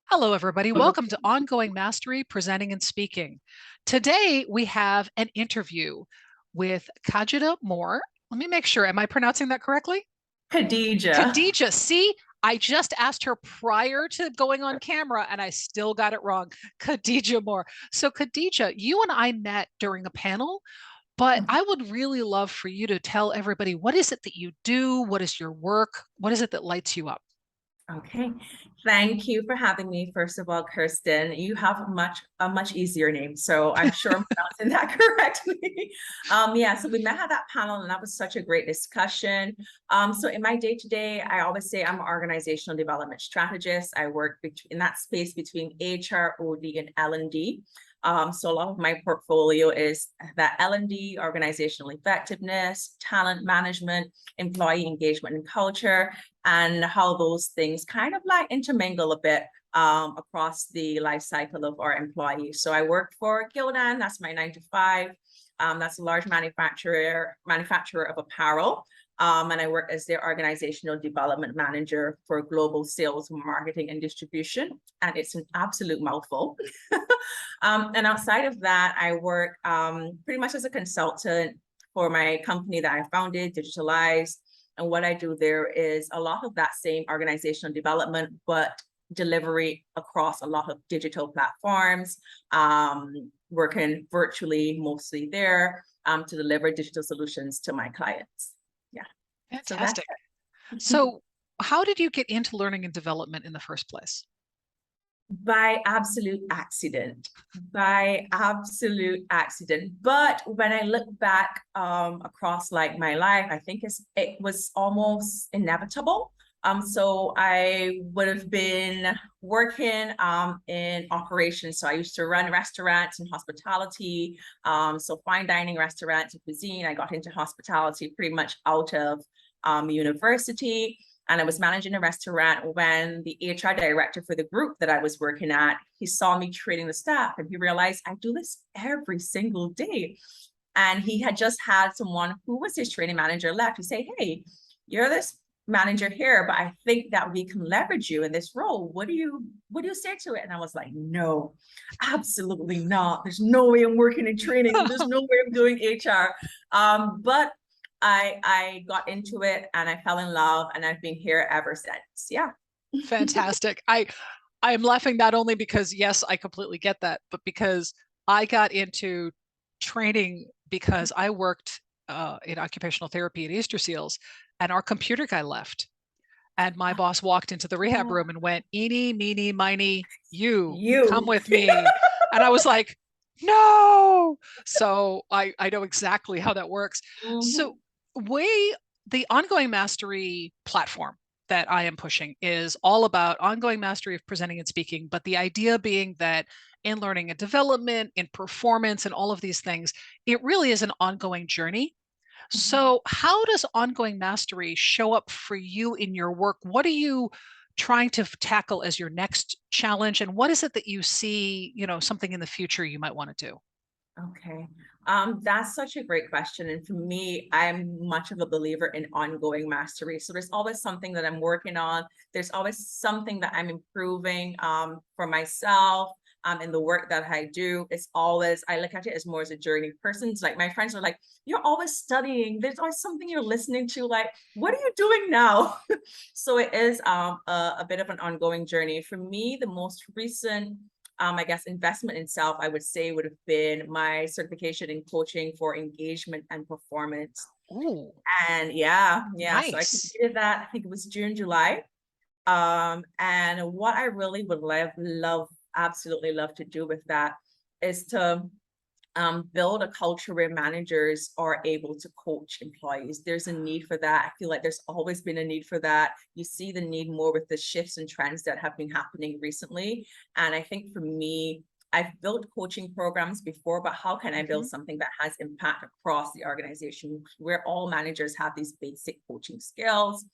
Hello, everybody. Welcome to Ongoing Mastery Presenting and Speaking. Today, we have an interview with Khadija Moore. Let me make sure. Am I pronouncing that correctly? Khadija. Khadija. See, I just asked her prior to going on camera and I still got it wrong. Khadija Moore. So, Khadija, you and I met during a panel, but I would really love for you to tell everybody what is it that you do? What is your work? What is it that lights you up? Okay. Thank you for having me. First of all, Kirsten, you have a much easier name, so I'm sure I'm pronouncing that correctly. So we met at that panel, and that was such a great discussion. So in my day-to-day, I always say I'm an organizational development strategist. I work in that space between HR, OD, and L&D. So a lot of my portfolio is that L&D, organizational effectiveness, talent management, employee engagement and culture, and how those things kind of like intermingle a bit across the life cycle of our employees. So I work for Gildan, that's my 9 to 5. That's a large manufacturer of apparel. And I work as their organizational development manager for global sales, marketing, and distribution. And it's an absolute mouthful. And outside of that, I work pretty much as a consultant for my company that I founded, Digitalize. And what I do there is a lot of that same organizational development, but delivery across a lot of digital platforms, working virtually mostly there to deliver digital solutions to my clients. Yeah. So that's Fantastic. it. So, how did you get into learning and development in the first place? By absolute accident. By absolute accident. But when I look back across like my life, I think it was almost inevitable. So I would have been working in operations. So I used to run restaurants and hospitality. So fine dining restaurants and cuisine. I got into hospitality pretty much out of university. And I was managing a restaurant when the HR director for the group that I was working at, he saw me training the staff and he realized I do this every single day. And he had just had someone who was his training manager left. He said, "Hey, you're this manager here, but I think that we can leverage you in this role. What do you say to it?" And I was like, "No, absolutely not. There's no way I'm working in training. There's no way I'm doing HR." But I got into it and I fell in love and I've been here ever since. Yeah. Fantastic. I am laughing not only because yes, I completely get that, but because I got into training because I worked in occupational therapy at Easter Seals, and our computer guy left, and my boss walked into the rehab room and went, "Eeny, meeny, miny, you come You. with me," and I was like, "No!" So I know exactly how that works. Mhm. So we the ongoing mastery platform that I am pushing is all about ongoing mastery of presenting and speaking, but the idea being that in learning and development, in performance, and all of these things, it really is an ongoing journey. So, how does ongoing mastery show up for you in your work? What are you trying to tackle as your next challenge? And what is it that you see, something in the future you might want to do? Okay. That's such a great question. And for me, I'm much of a believer in ongoing mastery. So there's always something that I'm working on. There's always something that I'm improving for myself. In the work that I do, it's always, I look at it as more as a journey. Persons like my friends are like, "You're always studying. There's always something you're listening to. Like, what are you doing now?" So it is a bit of an ongoing journey. For me, the most recent I guess investment in self, I would say, would have been my certification in coaching for engagement and performance. Oh, And yeah. So I nice. completed that. I think it was June, July. And what I really would absolutely love to do with that is to build a culture where managers are able to coach employees. There's a need for that. I feel like there's always been a need for that. You see the need more with the shifts and trends that have been happening recently. And I think for me, I've built coaching programs before, but how can I build Mhm. something that has impact across the organization where all managers have these basic coaching skills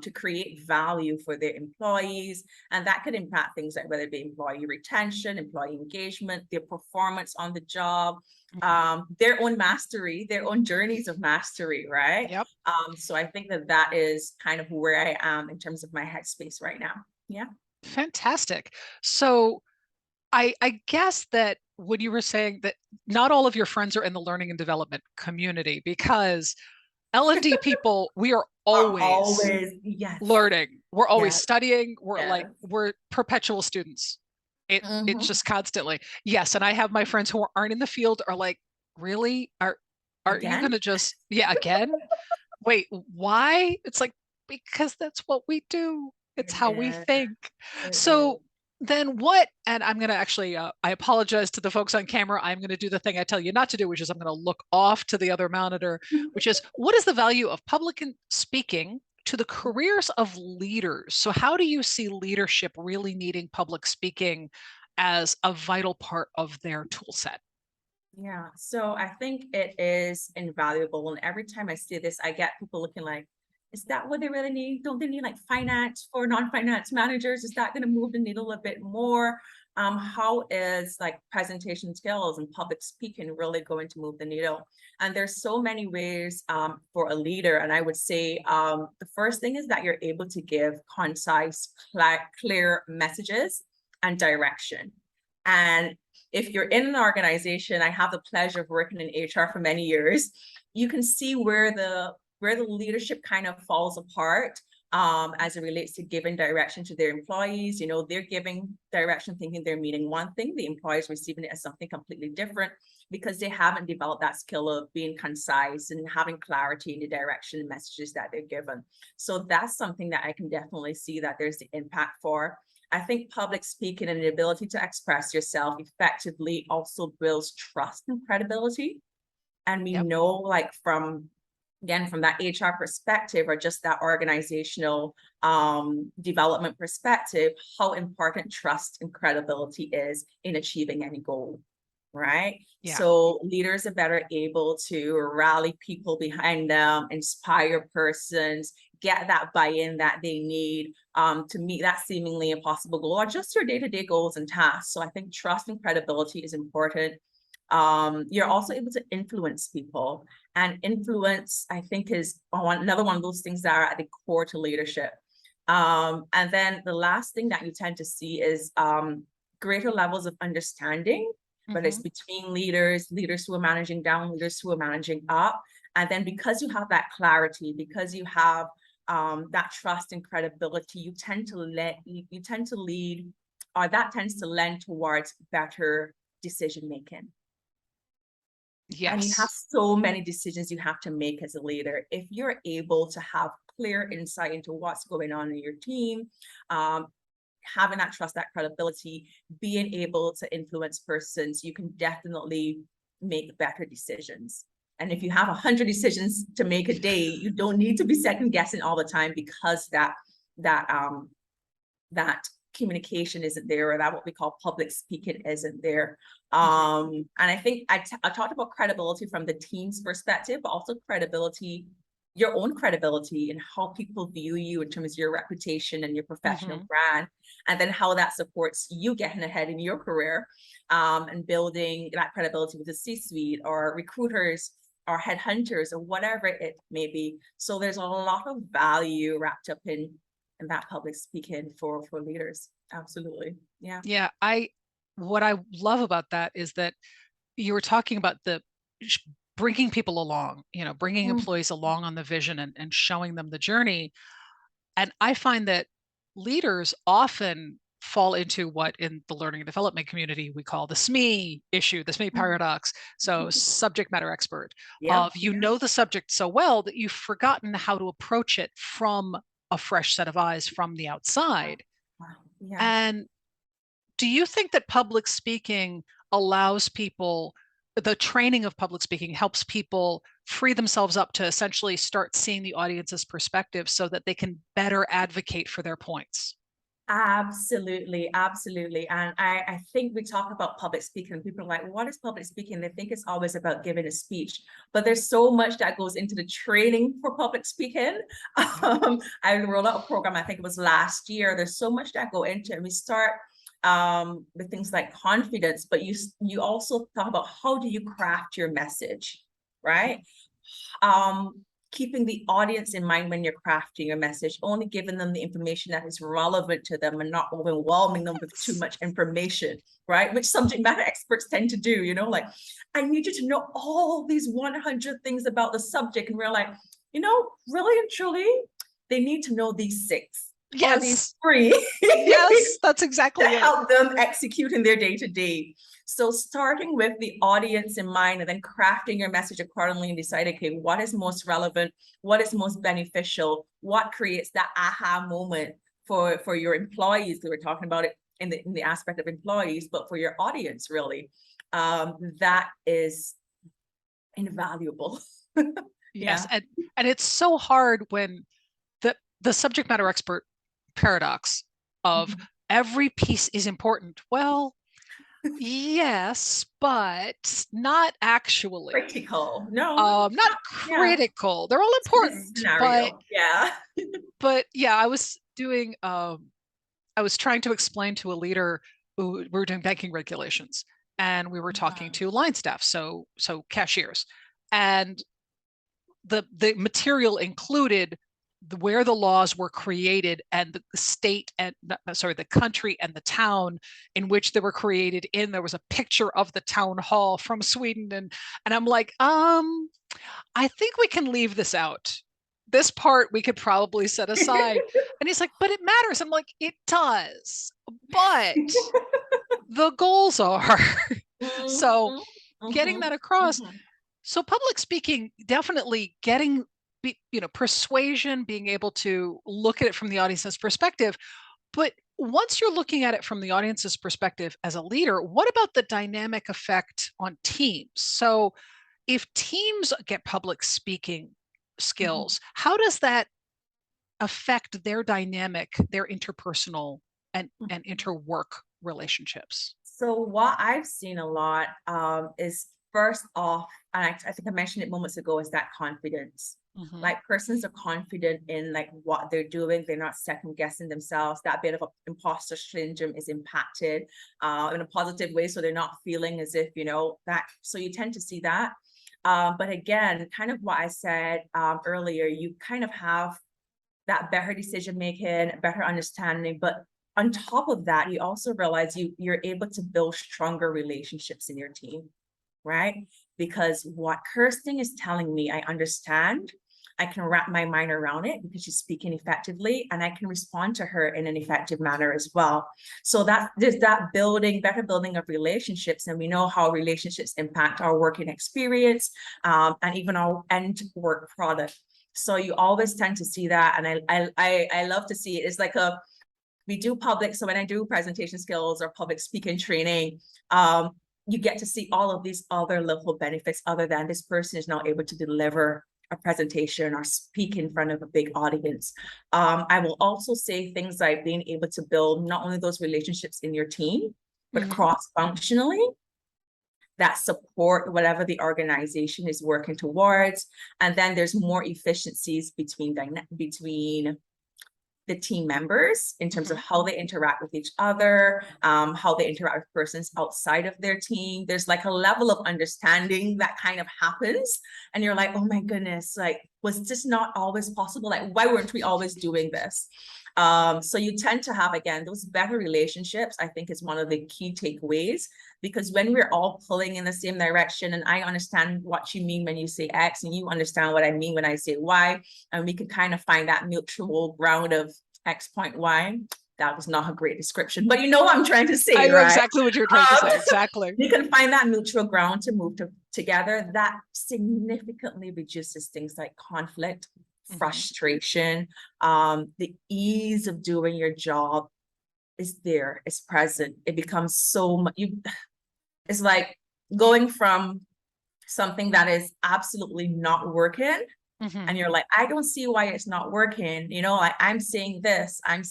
to create value for their employees? And that could impact things like whether it be employee retention, employee engagement, their performance on the job, Mhm. their own mastery, their own journeys of mastery, right? Yep. So I think that that is kind of where I am in terms of my headspace right now. Yeah. Fantastic. So I guess that when you were saying that not all of your friends are in the learning and development community, because L&D people, we are Are always always, yes, learning. We're always yes, studying. We're like, yes. we're perpetual students. It's Hmm. just constantly. Yes. And I have my friends who aren't in the field are like, really? Are you Again, gonna just, yeah, again? Wait, why? It's like, because that's what we do. It's it how we is, think. it is. So then what? And I'm going to actually, I apologize to the folks on camera. I'm going to do the thing I tell you not to do, which is I'm going to look off to the other monitor, which is what is the value of public speaking to the careers of leaders? So, how do you see leadership really needing public speaking as a vital part of their tool set? Yeah, so I think it is invaluable. And every time I see this, I get people looking like, is that what they really need? Don't they need like finance for non-finance managers? Is that going to move the needle a bit more? How is like presentation skills and public speaking really going to move the needle? And there's so many ways for a leader. And I would say the first thing is that you're able to give concise, clear messages and direction. And if you're in an organization, I have the pleasure of working in HR for many years, you can see where the leadership kind of falls apart as it relates to giving direction to their employees. You know, they're giving direction thinking they're meaning one thing, the employees receiving it as something completely different because they haven't developed that skill of being concise and having clarity in the direction and messages that they're given. So that's something that I can definitely see that there's the impact for. I think public speaking and the ability to express yourself effectively also builds trust and credibility. And we Yep. know, like, from again, from that HR perspective or just that organizational development perspective, how important trust and credibility is in achieving any goal, right? Yeah. So leaders are better able to rally people behind them, inspire persons, get that buy-in that they need to meet that seemingly impossible goal or just your day-to-day goals and tasks. So I think trust and credibility is important. You're also able to influence people, and influence, I think, is another one of those things that are at the core to leadership. And then the last thing that you tend to see is greater levels of understanding, whether it's Hmm. between leaders, leaders who are managing down, leaders who are managing up. And then because you have that clarity, because you have that trust and credibility, you tend to lead, or that tends to lend towards better decision making. And you have Yes. so many decisions you have to make as a leader. If you're able to have clear insight into what's going on in your team, um, having that trust, that credibility, being able to influence persons, you can definitely make better decisions. And if you have 100 decisions to make a day, you don't need to be second guessing all the time because that that communication isn't there, or that what we call public speaking isn't there. Mhm. And I think I talked about credibility from the team's perspective, but also credibility, your own credibility and how people view you in terms of your reputation and your professional Mhm. brand, and then how that supports you getting ahead in your career and building that credibility with the C-suite or recruiters or headhunters or whatever it may be. So there's a lot of value wrapped up in that public speaking for leaders. Absolutely. Yeah. Yeah, I what I love about that is that you were talking about the sh- bringing people along, bringing Mm. employees along on the vision and showing them the journey. And I find that leaders often fall into what in the learning and development community we call the SME issue, the SME paradox. So, subject matter expert Yep. of you know the subject so well that you've forgotten how to approach it from a fresh set of eyes from the Wow. outside. Wow. Yeah. And do you think that public speaking allows people, the training of public speaking helps people free themselves up to essentially start seeing the audience's perspective so that they can better advocate for their points? Absolutely, absolutely. And I think we talk about public speaking, people are like, what is public speaking? They think it's always about giving a speech, but there's so much that goes into the training for public speaking. I rolled out a program, I think it was last year. There's so much that go into it. And we start with things like confidence, but you also talk about how do you craft your message, right? um keeping the audience in mind when you're crafting your message, only giving them the information that is relevant to them and not overwhelming them with too much information, right? Which subject matter experts tend to do, like, I need you to know all these 100 things about the subject. And we're like, really and truly, they need to know these 6 or these 3. Yes, that's exactly to it. help them execute in their day-to-day. So starting with the audience in mind and then crafting your message accordingly and decide, okay, what is most relevant? What is most beneficial? What creates that aha moment for your employees? We were talking about it in the aspect of employees, but for your audience, really, that is invaluable. Yes, and it's so hard when the subject matter expert paradox of every piece is important. Well, yes, but not actually. Critical. No, Not critical. They're all important, scenario. but yeah, I was trying to explain to a leader who we were doing banking regulations, and we were talking to line staff, so cashiers, and the material included where the laws were created and the state and the country and the town in which they were created in. There was a picture of the town hall from Sweden, and I'm like, I think we can leave this out. This part we could probably set aside. And he's like, but it matters. I'm like, it does, but the goals are. So getting that across. So public speaking, definitely getting, persuasion, being able to look at it from the audience's perspective. But once you're looking at it from the audience's perspective as a leader, what about the dynamic effect on teams? So if teams get public speaking skills, how does that affect their dynamic, their interpersonal and interwork relationships? So what I've seen a lot is, first off, and I think I mentioned it moments ago, is that confidence. Like, persons are confident in like what they're doing. They're not second guessing themselves. That bit of imposter syndrome is impacted in a positive way. So they're not feeling as if, that. So you tend to see that. But again, kind of what I said earlier, you kind of have that better decision making, better understanding. But on top of that, you also realize you're able to build stronger relationships in your team, right? Because what Kirsten is telling me, I understand. I can wrap my mind around it because she's speaking effectively, and I can respond to her in an effective manner as well. So that there's that better building of relationships, and we know how relationships impact our working experience and even our end work product. So you always tend to see that, and I love to see it. It's like we do public. So when I do presentation skills or public speaking training, you get to see all of these other little benefits other than this person is now able to deliver a presentation or speak in front of a big audience. I will also say things like being able to build not only those relationships in your team, but cross-functionally that support whatever the organization is working towards. And then there's more efficiencies between the team members in terms of how they interact with each other, how they interact with persons outside of their team. There's like a level of understanding that kind of happens. And you're like, oh my goodness, like, was this not always possible? Like, why weren't we always doing this? So you tend to have, again, those better relationships, I think, is one of the key takeaways, because when we're all pulling in the same direction, and I understand what you mean when you say X, and you understand what I mean when I say Y, and we can kind of find that mutual ground of X point Y. That was not a great description, but you know what I'm trying to say, I know right? exactly what you're trying to say. Exactly. You can find that mutual ground to move together. That significantly reduces things like conflict, frustration, the ease of doing your job is there, it's present. It becomes so much. It's like going from something that is absolutely not working, and you're like, I don't see why it's not working. Like, I'm saying this, and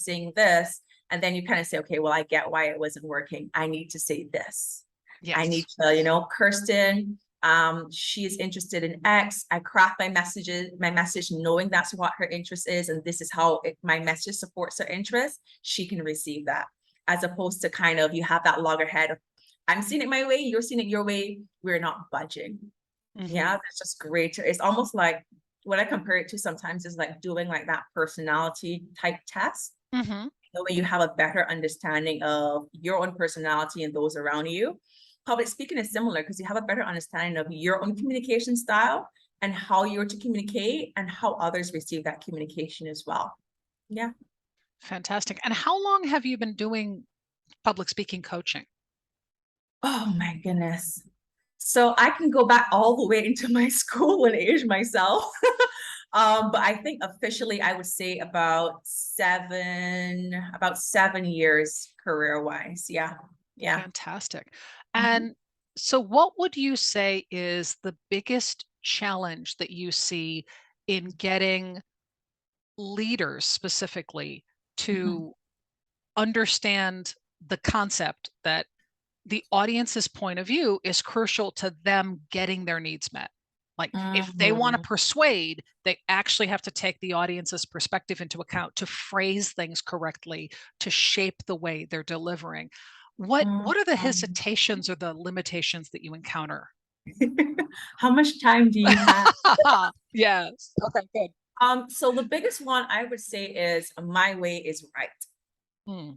then you kind of say, okay, well, I get why it wasn't working. I need to say this. Yes. I need to, Kirsten, she is interested in X. I craft my message knowing that's what her interest is, and this is how my message supports her interest. She can receive that, as opposed to kind of, you have that loggerhead of, I'm seeing it my way, you're seeing it your way, we're not budging. Yeah, that's just great. It's almost like what I compare it to sometimes is like doing like that personality type test. Mm-hmm. Way you have a better understanding of your own personality and those around you. Public speaking is similar because you have a better understanding of your own communication style and how you're to communicate and how others receive that communication as well. Yeah. Fantastic. And how long have you been doing public speaking coaching? Oh my goodness. So I can go back all the way into my school and age myself. But I think officially I would say about 7 years career wise. Yeah. Yeah. Fantastic. Mhm. And so, what would you say is the biggest challenge that you see in getting leaders specifically Mhm. to understand the concept that the audience's point of view is crucial to them getting their needs met? Like, if they want to Mhm. persuade, they actually have to take the audience's perspective into account to phrase things correctly, to shape the way they're delivering. What are the Mhm. hesitations or the limitations that you encounter? How much time do you have? Yes. Okay, good. So the biggest one I would say is my way is right. Hmm.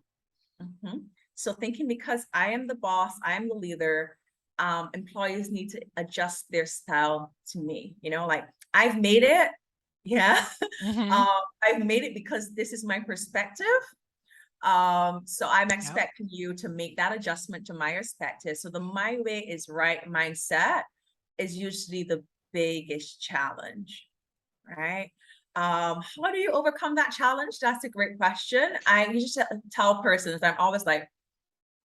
Mhm. So thinking because I am the boss, I am the leader, employees need to adjust their style to me. Like I've made it. Yeah. Hmm. I've made it because this is my perspective. So I'm Yep. expecting you to make that adjustment to my perspective. So the my way is right mindset is usually the biggest challenge, right? How do you overcome that challenge? That's a great question. I usually tell persons, I'm always like,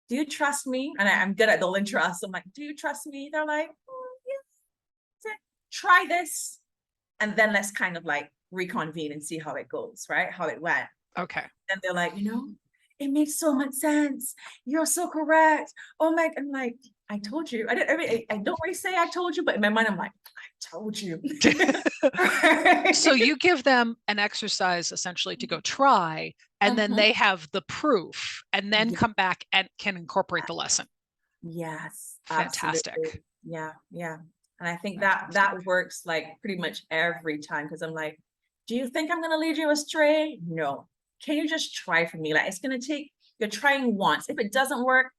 do you trust me? And I'm good at building trust. I'm like, do you trust me? They're like, yes, try this. And then let's kind of like reconvene and see how it goes, right? How it went. Okay. And they're like, it makes so much sense. You're so correct. Oh my, I'm like, I told you. I don't really say I told you, but in my mind, I'm like, I told you. So you give them an exercise essentially to go try, and then Mhm. they have the proof and then Yeah. come back and can incorporate the lesson. Yes, absolutely. Fantastic. Yeah, yeah. And I think that Fantastic. that works like pretty much every time because I'm like, do you think I'm gonna lead you astray? No. Can you just try for me? Like it's gonna take, you're trying once. If it doesn't work,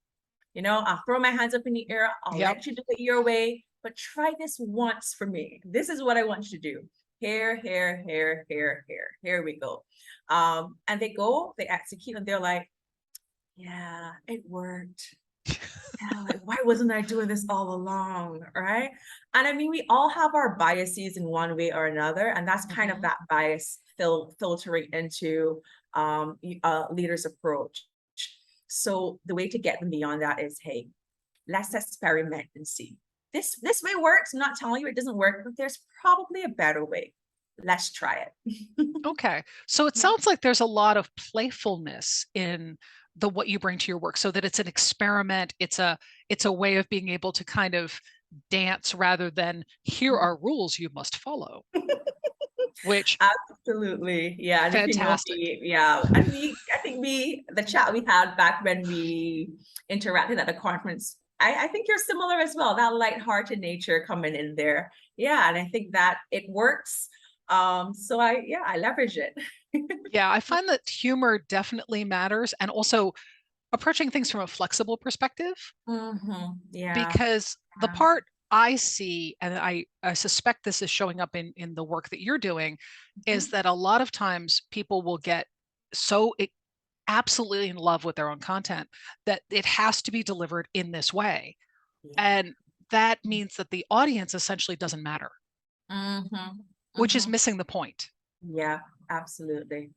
I'll throw my hands up in the air. I'll Yep. let you do it your way, but try this once for me. This is what I want you to do. Here, here, here, here, here. Here we go. And they go, they execute, and they're like, yeah, it worked. Yeah, like, why wasn't I doing this all along? Right. And I mean, we all have our biases in one way or another. And that's kind of Hmm. that bias filtering into leader's approach. So the way to get them beyond that is, hey, let's experiment and see. This way works. I'm not telling you it doesn't work, but there's probably a better way. Let's try it. Okay. So it Yeah. sounds like there's a lot of playfulness in the what you bring to your work, so that it's an experiment. It's a way of being able to kind of dance rather than here are rules you must follow, which Absolutely. Yeah. And if you know fantastic. me, yeah. And I think the chat we had back when we interacted at the conference, I think you're similar as well. That lighthearted nature coming in there. Yeah. And I think that it works. So I leverage it. Yeah, I find that humor definitely matters, and also approaching things from a flexible perspective, Yeah. because the Yeah. part I see, and I suspect this is showing up in the work that you're doing, is Mhm. that a lot of times people will get so absolutely in love with their own content that it has to be delivered in this way. Yeah. And that means that the audience essentially doesn't matter, Mm-hmm. which is Mm-hmm. missing the point, Yeah. Absolutely.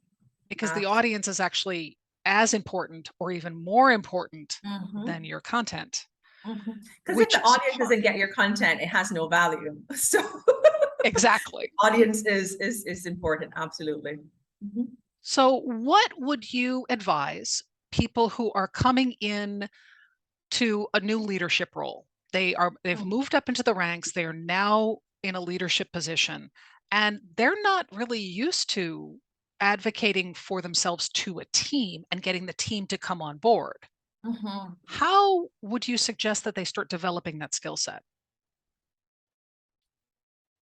because the Absolutely. audience is actually as important or even more important than Mm-hmm. your content, Because if which the is audience hard. doesn't get your content, it has no value. So Exactly. audience is important. Absolutely. Mhm. So, what would you advise people who are coming in to a new leadership role? They've moved up into the ranks, they are now in a leadership position, and they're not really used to advocating for themselves to a team and getting the team to come on board. Mhm. How would you suggest that they start developing that skill set?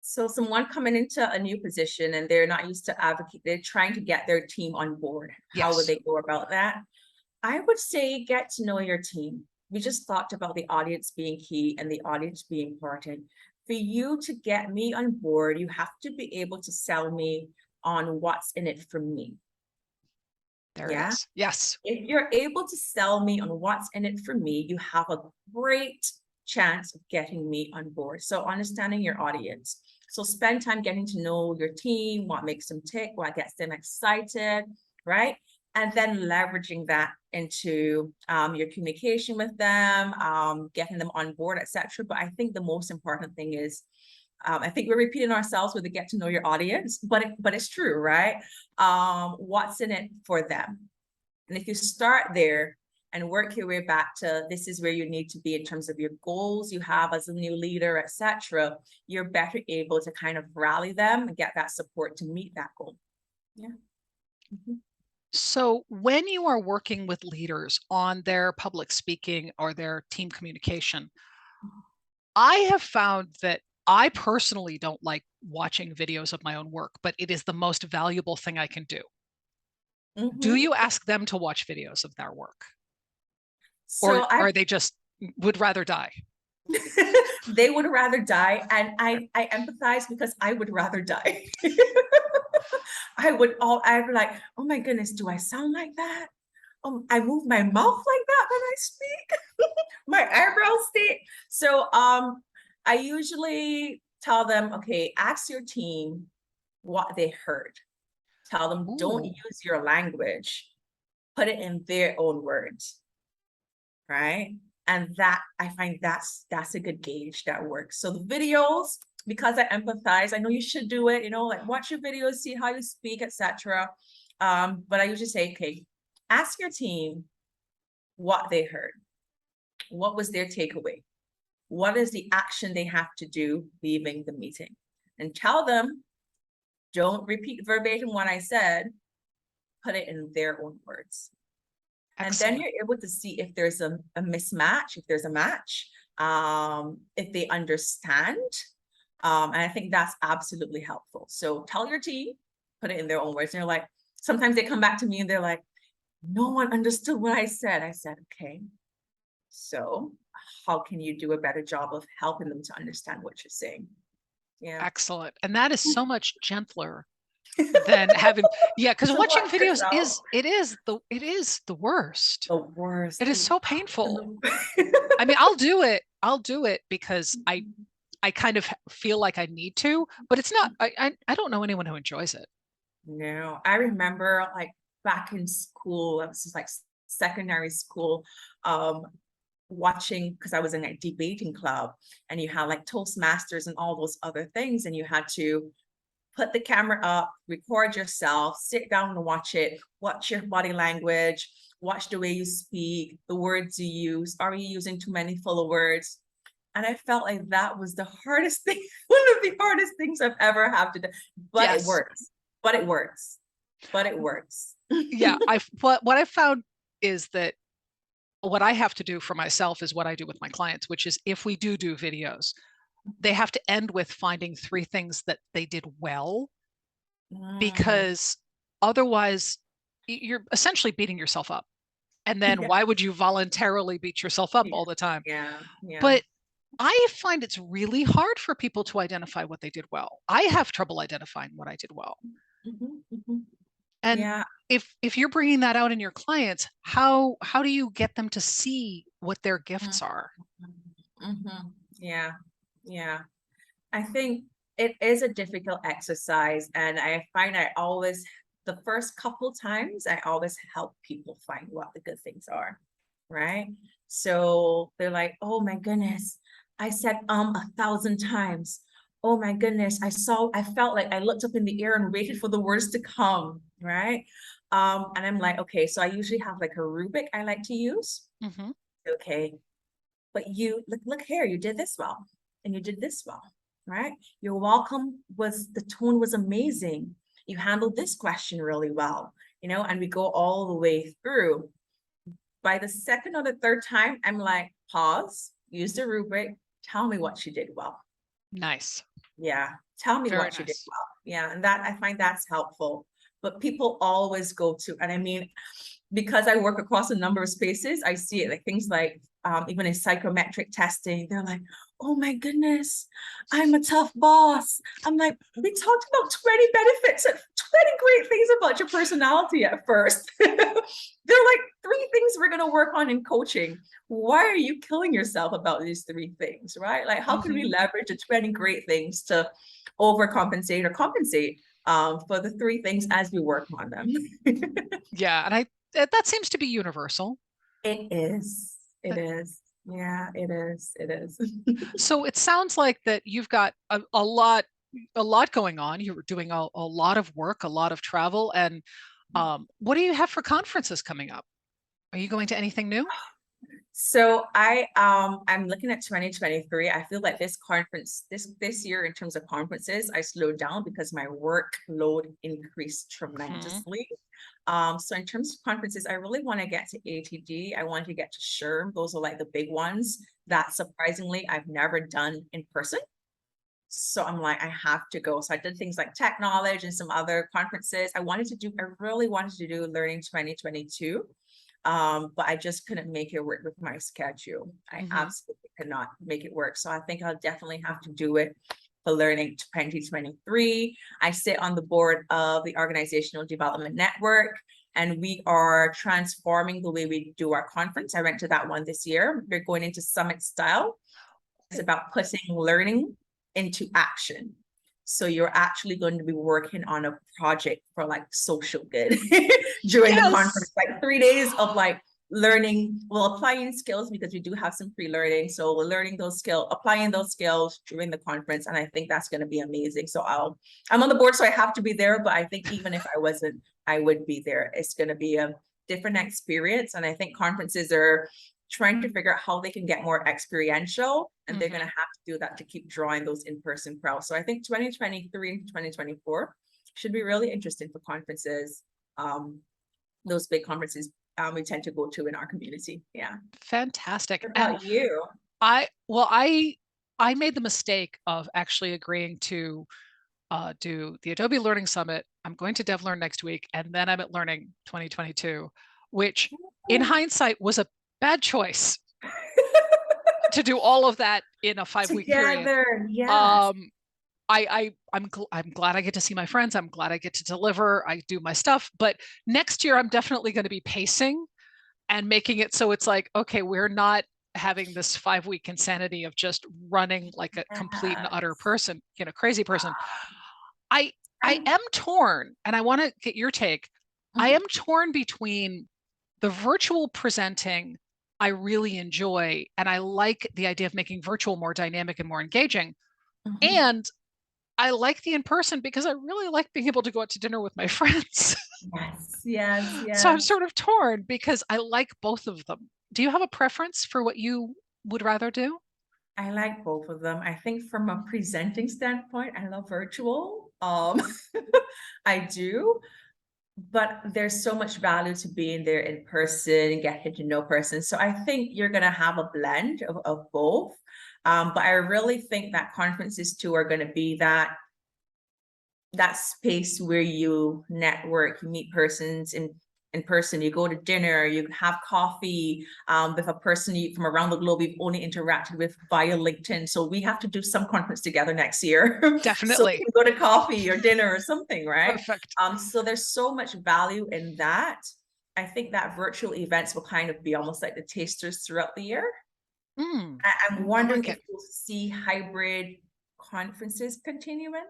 So someone coming into a new position and they're not used to advocate, they're trying to get their team on board. How would Yes. they go about that? I would say get to know your team. We just talked about the audience being key and the audience being important. For you to get me on board, you have to be able to sell me on what's in it for me. There it Yeah. is. Yes. If you're able to sell me on what's in it for me, you have a great chance of getting me on board. So understanding your audience. So spend time getting to know your team, what makes them tick, what gets them excited, right? And then leveraging that into your communication with them, getting them on board, etc. But I think the most important thing is, I think we're repeating ourselves with the get to know your audience, but it's true, right? What's in it for them? And if you start there and work your way back to this is where you need to be in terms of your goals you have as a new leader, etc., you're better able to kind of rally them and get that support to meet that goal. Yeah. Mm-hmm. So, when you are working with leaders on their public speaking or their team communication, I have found that I personally don't like watching videos of my own work, but it is the most valuable thing I can do. Do Mm-hmm. you ask them to watch videos of their work? Or So I are they just would rather die? they would rather die, and I empathize because I would rather die. I'd be like, oh my goodness, do I sound like that? I move my mouth like that when I speak. My eyebrows stick. So I usually tell them, okay, ask your team what they heard. Tell them, don't Ooh, use your language, put it in their own words, right? And that I find that's a good gauge that works. So the videos, because I empathize, I know you should do it, like watch your videos, see how you speak, etc. But I usually say, okay, ask your team what they heard. What was their takeaway? What is the action they have to do leaving the meeting? And tell them, don't repeat verbatim what I said, put it in their own words. And then excellent. you're able to see if there's a mismatch, if there's a match, if they understand. And I think that's absolutely helpful. So tell your team, put it in their own words. And you're like, sometimes they come back to me and they're like, no one understood what I said. I said, okay, so how can you do a better job of helping them to understand what you're saying? Yeah. Excellent. And that is so much gentler than having, yeah, because To watching watch videos yourself. it is the worst. The worst. It is so painful. Absolute- I mean, I'll do it. I'll do it because I kind of feel like I need to, but it's not I don't know anyone who enjoys it. No, I remember like back in school, it was just like secondary school, watching because I was in a debating club and you had like Toastmasters and all those other things, and you had to put the camera up, record yourself, sit down and watch it, watch your body language, watch the way you speak, the words you use. Are you using too many filler words? And I felt like that was the hardest thing, one of the hardest things I've ever had to do. But it Yes. works. But it works. But it works. Yeah, what I found is that what I have to do for myself is what I do with my clients, which is if we do videos, they have to end with finding three things that they did well, Mm, because otherwise you're essentially beating yourself up. And then yeah, why would you voluntarily beat yourself up all the time? yeah, yeah. But I find it's really hard for people to identify what they did well. I have trouble identifying what I did well. Mhm, mhm. And Yeah. if you're bringing that out in your clients, how do you get them to see what their gifts are? Yeah, yeah. I think it is a difficult exercise, and I find the first couple times, I always help people find what the good things are, right? So they're like, oh my goodness, I said 1,000 times. Oh my goodness, I felt like I looked up in the air and waited for the words to come, right? And I'm like, okay, so I usually have like a rubric I like to use. Hmm. Okay, but you look here, you did this well, and you did this well, right? Your welcome was the tone was amazing. You handled this question really well, and we go all the way through. By the second or the third time, I'm like, pause, use the rubric, tell me what you did well. Nice. Yeah. Tell me Very what you did nice. well. Yeah. And that I find that's helpful. But people always go to, and I mean, because I work across a number of spaces, I see it like things like even in psychometric testing, they're like, oh my goodness, I'm a tough boss. I'm like, we talked about 20 benefits and 20 great things about your personality at first. They're like three things we're going to work on in coaching. Why are you killing yourself about these three things, right? Like, how can we Mhm. leverage the 20 great things to overcompensate or compensate for the three things as we work on them? Yeah, and that seems to be universal. It is. It That- is. Yeah, it is. It is. So it sounds like that you've got a lot going on. You're doing a lot of work, a lot of travel, and what do you have for conferences coming up? Are you going to anything new? So I'm looking at 2023. I feel like this conference, this year in terms of conferences, I slowed down because my workload increased Mhm. tremendously. So in terms of conferences, I really want to get to ATD. I want to get to SHRM. Those are like the big ones that surprisingly I've never done in person. So I'm like, I have to go. So I did things like Tech Knowledge and some other conferences. I really wanted to do Learning 2022. But I just couldn't make it work with my schedule. I Mhm. absolutely could not make it work. So I think I'll definitely have to do it for Learning 2023. I sit on the board of the Organizational Development Network, and we are transforming the way we do our conference. I went to that one this year. We're going into summit style. It's about putting learning into action. So you're actually going to be working on a project for like social good during the Yes. conference, like 3 days of like learning, well, applying skills because we do have some pre-learning. So we're learning those skills, applying those skills during the conference. And I think that's going to be amazing. So I'm on the board, so I have to be there. But I think even if I wasn't, I would be there. It's going to be a different experience. And I think conferences are trying to figure out how they can get more experiential, and they're going to Mhm. have to do that to keep drawing those in-person crowds. So I think 2023 and 2024 should be really interesting for conferences. Those big conferences we tend to go to in our community. Yeah. Fantastic. What And about you? well, I made the mistake of actually agreeing to do the Adobe Learning Summit. I'm going to DevLearn next week, and then I'm at Learning 2022, which in hindsight was a bad choice to do all of that in a 5 week period. Together, yes. Um, I'm glad I get to see my friends. I'm glad I get to deliver. I do my stuff. But next year, I'm definitely going to be pacing and making it so it's like, okay, we're not having this 5 week insanity of just running like a complete and utter Yes. person, crazy person. I I And am torn, and I want to get your take. I mhm, am torn between the virtual presenting I really enjoy, and I like the idea of making virtual more dynamic and more engaging. mhm. And I like the in person because I really like being able to go out to dinner with my friends. Yes, yes, So I'm yes. sort of torn because I like both of them. Do you have a preference for what you would rather do? I like both of them. I think from a presenting standpoint, I love virtual. I do, but there's so much value to being there in person and getting to know person. So I think you're gonna have a blend of both. But I really think that conferences too are gonna be that space where you network, you meet persons in person, you go to dinner, you have coffee with a person from around the globe you've only interacted with via LinkedIn. So we have to do some conference together next year. So we Definitely. can go to coffee or dinner or something, right? Perfect. So there's so much value in that. I think that virtual events will kind of be almost like the tasters throughout the year. Mm, I'm I wondering like if it. we'll see hybrid conferences continuing.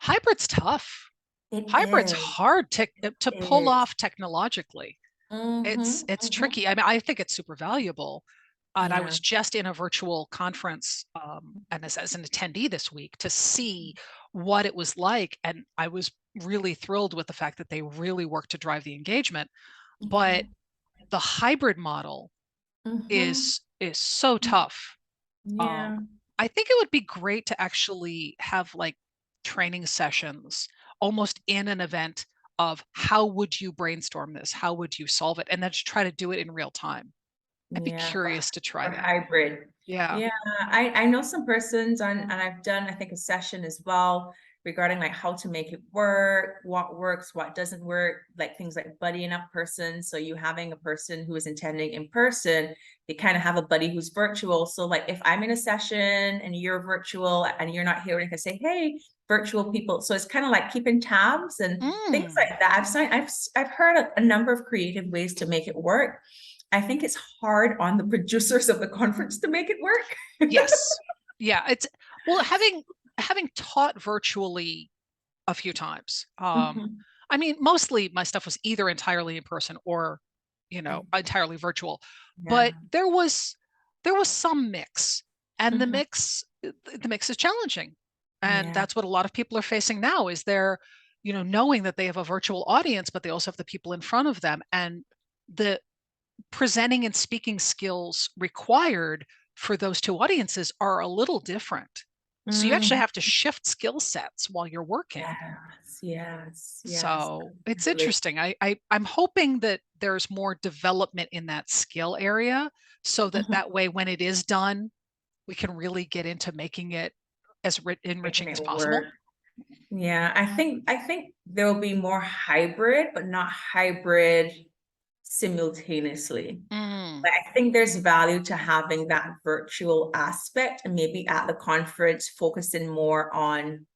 Hybrid's tough. It Hybrid's is. hard to pull Is. off technologically. Mhm, It's mhm. tricky. I mean, I think it's super valuable. And I Yeah. was just in a virtual conference and as an attendee this week to see what it was like. And I was really thrilled with the fact that they really worked to drive the engagement. But Mhm, the hybrid model mhm. is so tough. Yeah. Um, I think it would be great to actually have like training sessions almost in an event of how would you brainstorm this? How would you solve it? And then to try to do it in real time. I'd be Yeah. curious to try For that. hybrid. Yeah. Yeah, I know some persons and I've done, I think, a session as well regarding like how to make it work, what works, what doesn't work, like things like buddying up persons. So you having a person who is attending in person, they kind of have a buddy who's virtual. So like if I'm in a session and you're virtual and you're not here, I can say, hey, virtual people. So it's kind of like keeping tabs and things Mm. like that. I've heard a number of creative ways to make it work. I think it's hard on the producers of the conference to make it work. Yes. Yeah. It's well, having taught virtually a few times. Mhm. I mean, mostly my stuff was either entirely in person or, entirely virtual. Yeah. But there was some mix, and the Mhm. mix is challenging. And Yeah. that's what a lot of people are facing now is they're, knowing that they have a virtual audience, but they also have the people in front of them. And the presenting and speaking skills required for those two audiences are a little different. So you actually Mhm. have to shift skill sets while you're working. Yes, yes, yes. So it's Really. interesting. I'm hoping that there's more development in that skill area so that Mhm. that way when it is done, we can really get into making it as Making enriching as it possible. work. Yeah, I think there will be more hybrid, but not hybrid simultaneously. Mm, But I think there's value to having that virtual aspect and maybe at the conference focusing more on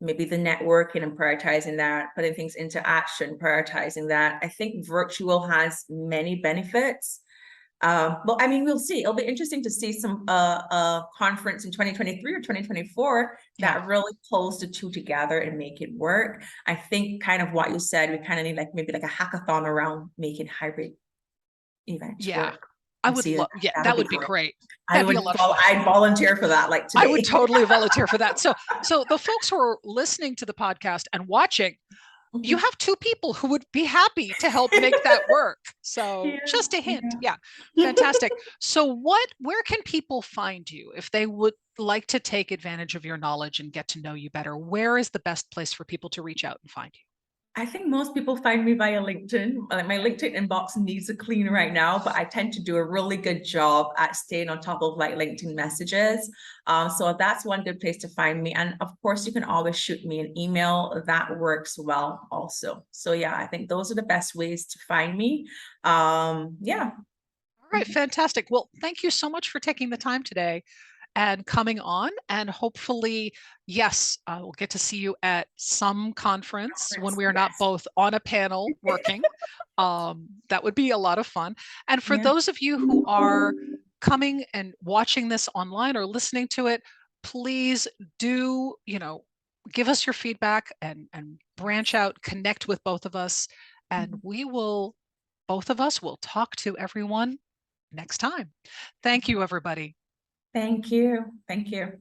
maybe the networking and prioritizing that, putting things into action, prioritizing that. I think virtual has many benefits. Well, I mean, we'll see. It'll be interesting to see some conference in 2023 or 2024 yeah. that really pulls the two together and make it work. I think kind of what you said, we kind of need like maybe like a hackathon around making hybrid events Yeah. work I and would see love, yeah, that that would be would be great. great. I That'd be a would lot of fun. I'd volunteer for that like I would today. totally volunteer for that. So the folks who are listening to the podcast and watching, you have two people who would be happy to help make that work. So Yeah, just a hint. Yeah. yeah. Fantastic. So where can people find you if they would like to take advantage of your knowledge and get to know you better? Where is the best place for people to reach out and find you? I think most people find me via LinkedIn. Like my LinkedIn inbox needs a clean right now, but I tend to do a really good job at staying on top of like LinkedIn messages. So that's one good place to find me. And of course, you can always shoot me an email. That works well also. So yeah, I think those are the best ways to find me. Yeah. All right, fantastic. Well, thank you so much for taking the time today and coming on. And hopefully, yes, we'll get to see you at some conference when we are not Yes. both on a panel working. That would be a lot of fun. And for Yeah. those of you who are coming and watching this online or listening to it, please do, give us your feedback and branch out, connect with both of us, and both of us will talk to everyone next time. Thank you, everybody. Thank you. Thank you.